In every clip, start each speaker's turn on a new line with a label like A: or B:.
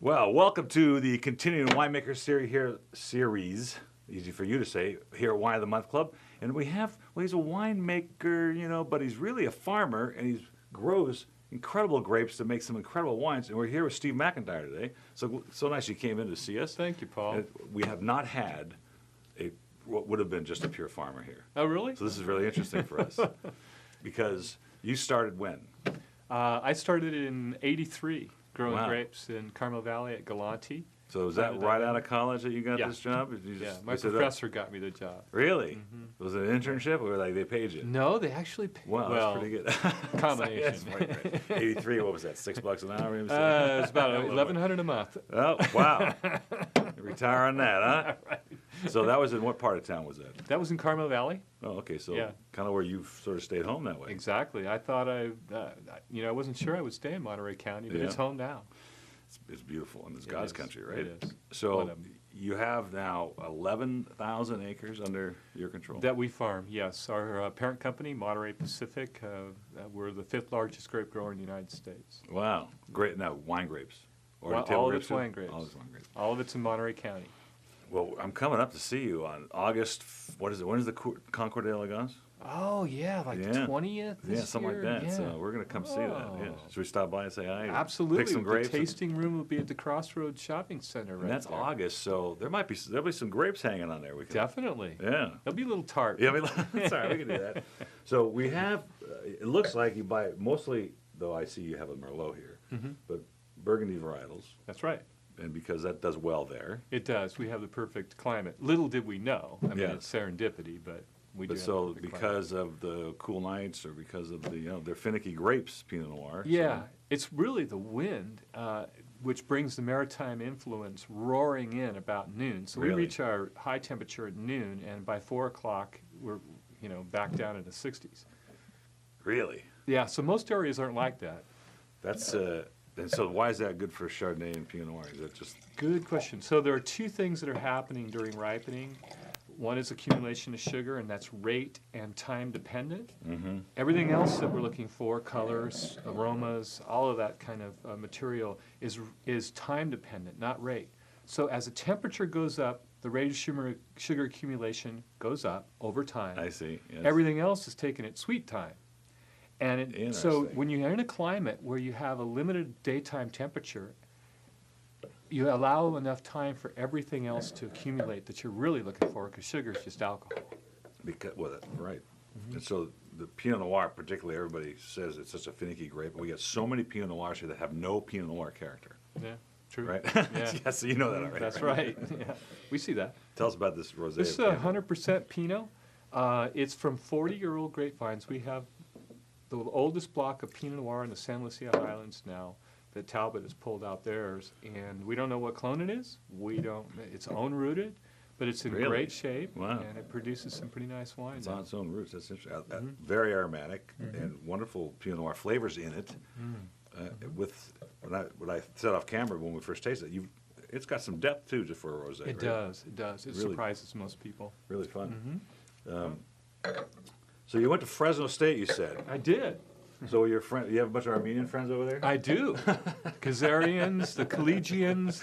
A: Well, welcome to the continuing winemaker series, easy for you to say, here at Wine of the Month Club. And we have, well, he's a winemaker, you know, but he's really a farmer, and he grows incredible grapes to make some incredible wines. And we're here with Steve McIntyre today. So nice you came in to see us.
B: Thank you, Paul.
A: And we have not had what would have been just a pure farmer here.
B: Oh, really?
A: So this is really interesting for us because you started when?
B: I started in '83 growing
A: Wow.
B: grapes in Carmel Valley at Galante.
A: So was that right out of college that you got
B: Yeah.
A: this job? Did you
B: Yeah,
A: just
B: my
A: pick it up?
B: professor got me the job.
A: Really? Was it an internship or like they paid you?
B: No, they actually paid.
A: Wow,
B: well,
A: that's pretty good.
B: combination.
A: That's right. 83, what was that, $6 an hour?
B: It was about $1,100 a month.
A: Oh, wow. Retire on that, huh?
B: Right.
A: So that was in what part of town was that?
B: That was in Carmel Valley.
A: Oh, okay, so
B: Yeah.
A: kind of where you sort of stayed home that way.
B: Exactly. I thought I wasn't sure I would stay in Monterey County, but it's
A: Yeah.
B: home now.
A: It's beautiful, and it's
B: It
A: God's
B: is.
A: country, right?
B: It is.
A: So
B: One of 'em.
A: you have now 11,000 acres under your control.
B: That we farm, yes. Our parent company, Monterey Pacific, we're the 5th largest grape grower in the United States.
A: Wow, great. Now, wine grapes? Or
B: Well,
A: table
B: all of
A: grapes
B: it's
A: too?
B: wine grapes.
A: All of it's wine grapes.
B: All of it's in Monterey County.
A: Well, I'm coming up to see you on August, what is it, when is the Concours d'Elegance?
B: Oh, yeah, like the 20th
A: Yeah,
B: this
A: something
B: year?
A: like that.
B: Yeah.
A: So we're going to come see that. Yeah.
B: Oh.
A: Should we stop by and say hi?
B: Absolutely.
A: Pick some grapes.
B: The tasting room will be at the Crossroads Shopping Center right
A: And that's
B: there.
A: August, so there'll be some grapes hanging on there. We can,
B: Definitely.
A: Yeah.
B: They'll be a little tart.
A: Yeah, sorry, we can do that. So we have, it looks like you buy, mostly, though I see you have a Merlot here, but Burgundy varietals,
B: That's right.
A: and because that does well there.
B: It does. We have the perfect climate. Little did we know. I mean,
A: Yeah.
B: it's serendipity, but we do
A: But
B: have
A: so
B: the perfect climate.
A: because of the cool nights or because of the, they're finicky grapes, Pinot Noir.
B: Yeah, it's really the wind, which brings the maritime influence roaring in about noon. So we
A: Really?
B: reach our high temperature at noon, and by 4 o'clock, we're back down in the 60s.
A: Really?
B: Yeah, so most areas aren't like that.
A: That's, and so why is that good for Chardonnay and Pinot Noir? Is that just,
B: Good question. So there are two things that are happening during ripening. One is accumulation of sugar, and that's rate and time dependent. Everything else that we're looking for, colors, aromas, all of that kind of material, is time dependent, not rate. So as the temperature goes up, the rate of sugar accumulation goes up over time.
A: I see. Yes.
B: Everything else is taken at sweet time. And so
A: Interesting.
B: when you're in a climate where you have a limited daytime temperature, you allow enough time for everything else to accumulate that you're really looking for, because sugar is just alcohol.
A: Because, well, that's right. And so the Pinot Noir, particularly, everybody says it's such a finicky grape. We get so many Pinot Noirs here that have no Pinot Noir character,
B: Yeah, true.
A: right?
B: Yeah.
A: Yeah, so you know that already.
B: That's right. Yeah, we see that.
A: Tell us about this rosé.
B: This is a 100% Pinot. It's from 40-year-old grapevines. We have the oldest block of Pinot Noir in the San Lucia Highlands now that Talbot has pulled out theirs, and we don't know what clone it is. It's own rooted, but it's in
A: Really?
B: great shape,
A: Wow.
B: and it produces some pretty nice wines.
A: It's on its own roots. That's interesting. Very aromatic and wonderful Pinot Noir flavors in it. With what I said off camera when we first tasted it, it's got some depth too, just for a rosé.
B: It
A: right?
B: does. It does. It
A: Really-
B: surprises most people.
A: Really fun. So you went to Fresno State, you said.
B: I did.
A: So your friend, you have a bunch of Armenian friends over there?
B: I do. Khazarians, the Collegians.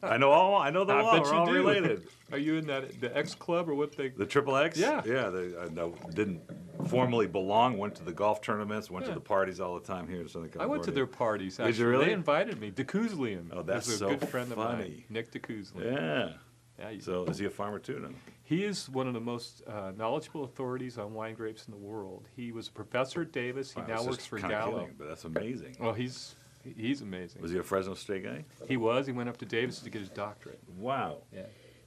A: I know all. I know them
B: I
A: all.
B: bet
A: We're
B: you
A: all
B: do.
A: related.
B: Are you in the X Club or what they?
A: The Triple X?
B: Yeah.
A: Yeah. I didn't formally belong. Went to the golf tournaments. Went to
B: Yeah.
A: the parties all the time here in Southern
B: I
A: California.
B: went to their parties. Actually.
A: Did you really?
B: They invited me. DeKuzlian.
A: Oh, that's
B: is a
A: so
B: good friend of
A: funny.
B: mine, Nick DeKuzlian.
A: Yeah.
B: Yeah,
A: So is he a farmer too? No?
B: he is one of the most knowledgeable authorities on wine grapes in the world. He was a professor at Davis. He
A: Wow,
B: now
A: it's
B: works
A: just
B: for
A: kinda
B: Gallo.
A: kidding, but that's amazing.
B: Well, he's amazing.
A: Was he a Fresno State guy?
B: He was. He went up to Davis to get his doctorate.
A: Wow.
B: Yeah.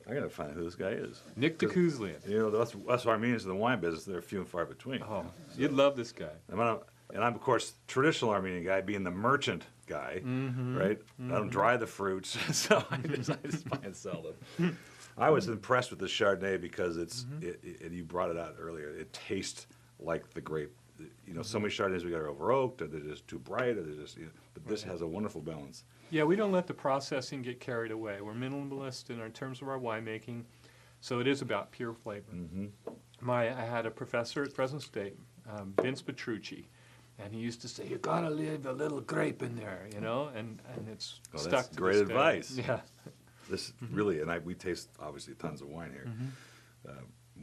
A: I gotta find out who this guy is.
B: Nick DeKuzlian.
A: You know, us Armenians in the wine business, they're few and far between.
B: Oh, you'd love this guy.
A: And I'm, of course, traditional Armenian guy, being the merchant guy, right? I don't dry the fruits, so I just buy and sell them. I was impressed with the Chardonnay because and you brought it out earlier, it tastes like the grape. You know, so many Chardonnays we got are over oaked, or they're just too bright, or they're just, but this has a wonderful balance.
B: Yeah, we don't let the processing get carried away. We're minimalist in terms of our winemaking, so it is about pure flavor. I had a professor at Fresno State, Vince Petrucci, And he used to say, "You gotta leave a little grape in there," you know, and it's
A: Well,
B: stuck
A: that's
B: to
A: great
B: this day.
A: advice.
B: Yeah.
A: This really, and we taste obviously tons of wine here.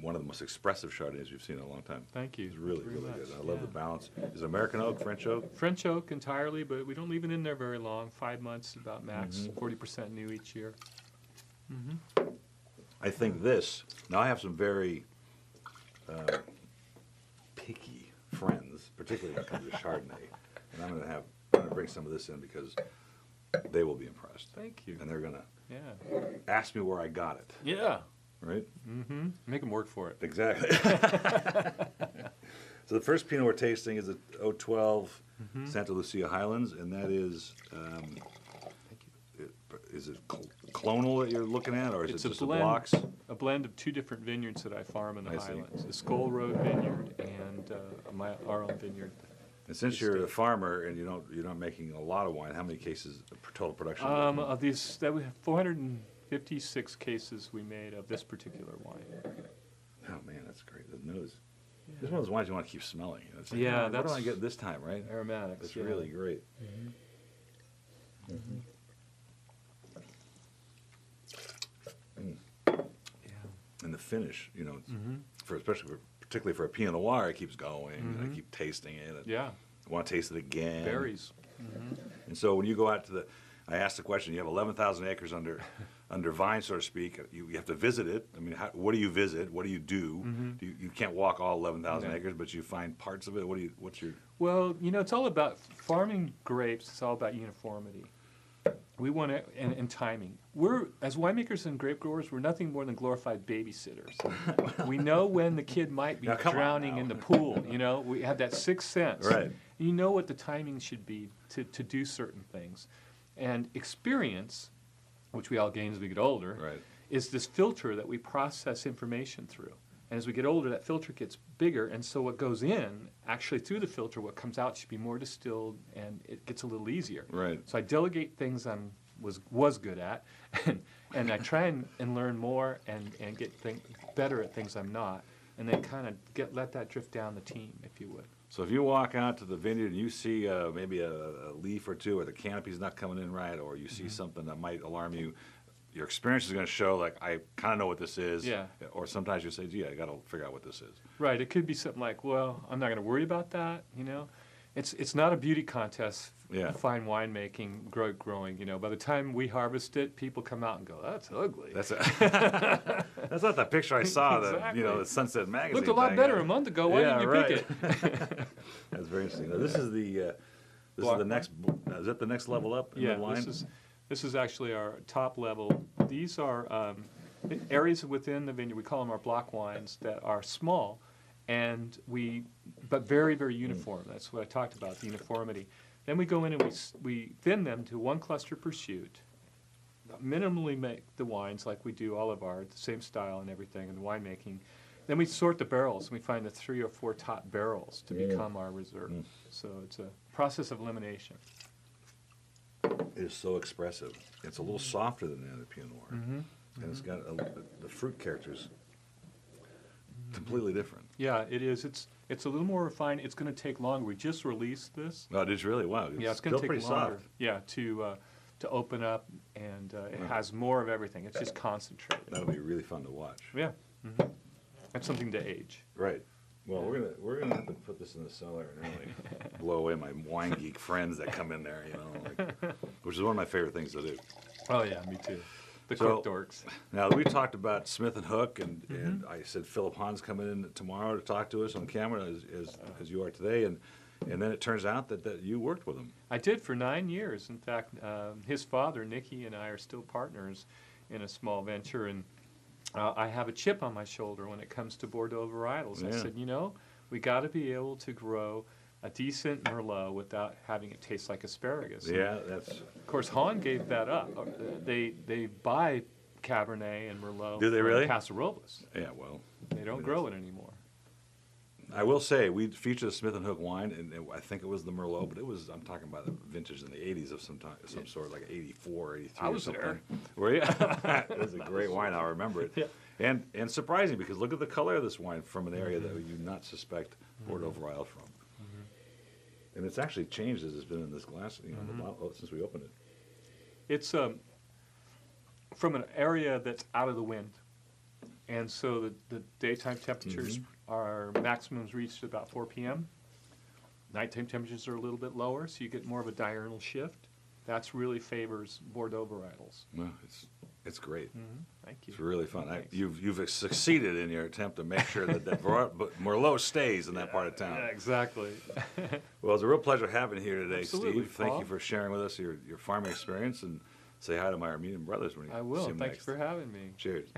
A: One of the most expressive Chardonnays you've seen in a long time.
B: Thank you.
A: It's really,
B: very
A: really
B: much.
A: good. I love the
B: Yeah.
A: balance. Is it American oak, French oak?
B: French oak entirely, but we don't leave it in there very long. 5 months about max. 40% new each year.
A: I think this. Now I have some very picky friends, particularly when it comes to Chardonnay, and I'm going to bring some of this in because they will be impressed,
B: Thank you.
A: and they're going to
B: Yeah.
A: ask me where I got it.
B: Yeah.
A: Right?
B: Make them work for it.
A: Exactly. So the first Pinot we're tasting is a 012 Santa Lucia Highlands, and that is, is it clonal that you're looking at, or is
B: It's
A: it
B: a
A: just a
B: blend,
A: blocks?
B: a blend of 2 different vineyards that I farm in the
A: I see.
B: Highlands. The Skoll Road Vineyard and our on vineyard.
A: And since you're a farmer and you're not making a lot of wine, how many cases per total production?
B: Of these, that we have 456 cases we made of this particular wine.
A: Oh man, that's great. The nose. This is one of those wines you want to keep smelling. You know, it's like,
B: Yeah,
A: what do
B: that's-
A: I get this time, right?
B: Aromatics.
A: It's
B: yeah.
A: really great.
B: Yeah.
A: And the finish, particularly for a Pinot Noir, it keeps going. And I keep tasting it. And
B: Yeah.
A: I want to taste it again.
B: Berries.
A: And so when you go out to I asked the question. You have 11,000 acres under vine, so to speak. You have to visit it. I mean, what do you visit? What do you do? You can't walk all 11,000 acres, but you find parts of it. What's your?
B: Well, it's all about farming grapes. It's all about uniformity. We want to, and timing. As winemakers and grape growers, we're nothing more than glorified babysitters. We know when the kid might be
A: Now, come on
B: drowning
A: now.
B: in the pool. We have that sixth sense.
A: Right.
B: You know what the timing should be to do certain things. And experience, which we all gain as we get older,
A: Right.
B: is this filter that we process information through. And as we get older, that filter gets bigger, and so what goes in, actually through the filter, what comes out should be more distilled, and it gets a little easier.
A: Right.
B: So I delegate things I was good at, and I try and learn more and get better at things I'm not, and then kind of let that drift down the team, if you would.
A: So if you walk out to the vineyard and you see maybe a leaf or two, or the canopy's not coming in right, or you see something that might alarm you, your experience is going to show, like, I kind of know what this is.
B: Yeah.
A: Or sometimes you say, gee, I got to figure out what this is.
B: Right. It could be something like, well, I'm not going to worry about that. It's not a beauty contest.
A: Yeah.
B: Fine winemaking, growing. By the time we harvest it, people come out and go, "That's ugly."
A: That's not the picture I saw.
B: Exactly.
A: The Sunset Magazine.
B: Looked a lot
A: thing.
B: better a month ago. Why didn't you pick it?
A: That's very interesting. Now, this is the next. Is that the next level up in
B: Yeah.
A: the line?
B: This is actually our top level. These are areas within the vineyard. We call them our block wines that are small, but very, very uniform. That's what I talked about, the uniformity. Then we go in and we thin them to 1 cluster per shoot, minimally make the wines like we do all of the same style and everything in the winemaking. Then we sort the barrels, and we find the 3 or 4 top barrels to become our reserve. So it's a process of elimination.
A: It is so expressive. It's a little softer than the other Pinot Noir, and it's got the fruit characters completely different.
B: Yeah, it is. It's a little more refined. It's going to take longer. We just released this.
A: Oh, it is really wow.
B: Yeah, it's going to take longer. Yeah, to open up, and it has more of everything. It's just concentrated.
A: That'll be really fun to watch.
B: Yeah, and something to age.
A: Right. Well, we're gonna have to put this in the cellar and really blow away my wine geek friends that come in there, which is one of my favorite things to do.
B: Oh yeah, me too. The
A: So-
B: cook dorks.
A: Now we talked about Smith and Hook, and I said Philip Hahn's coming in tomorrow to talk to us on camera as you are today, and then it turns out that you worked with him.
B: I did for 9 years. In fact, his father, Nicky, and I are still partners in a small venture, and I have a chip on my shoulder when it comes to Bordeaux varietals. I
A: Yeah.
B: said, we got to be able to grow a decent Merlot without having it taste like asparagus.
A: Yeah, that's.
B: Of course, Hahn gave that up. They buy Cabernet and Merlot.
A: Do they
B: from
A: really?
B: Paso Robles.
A: Yeah, well.
B: They don't grow it anymore.
A: I will say we featured a Smith and Hook wine, and I think it was the Merlot, but I'm talking about a vintage in the 80s of some sort, like 84, 83
B: I
A: or
B: was
A: something.
B: there.
A: Were you? It was a great wine. I remember it.
B: Yeah.
A: And surprising, because look at the color of this wine from an area that you not suspect Bordeaux varietal from. And it's actually changed as it's been in this glass, the bottle, since we opened it.
B: It's from an area that's out of the wind. And so the daytime temperatures are maximums reached at about 4 p.m. Nighttime temperatures are a little bit lower, so you get more of a diurnal shift. That's really favors Bordeaux varietals.
A: Well, it's great.
B: Thank you.
A: It's really fun.
B: Thanks.
A: You've succeeded in your attempt to make sure that Merlot stays in that part of town.
B: Yeah, exactly.
A: Well, it's a real pleasure having you here today,
B: Absolutely,
A: Steve. Thank
B: Paul.
A: you for sharing with us your farming experience, and say hi to my Armenian brothers when you
B: I
A: see
B: will.
A: them
B: Thank
A: next.
B: you for having me.
A: Cheers.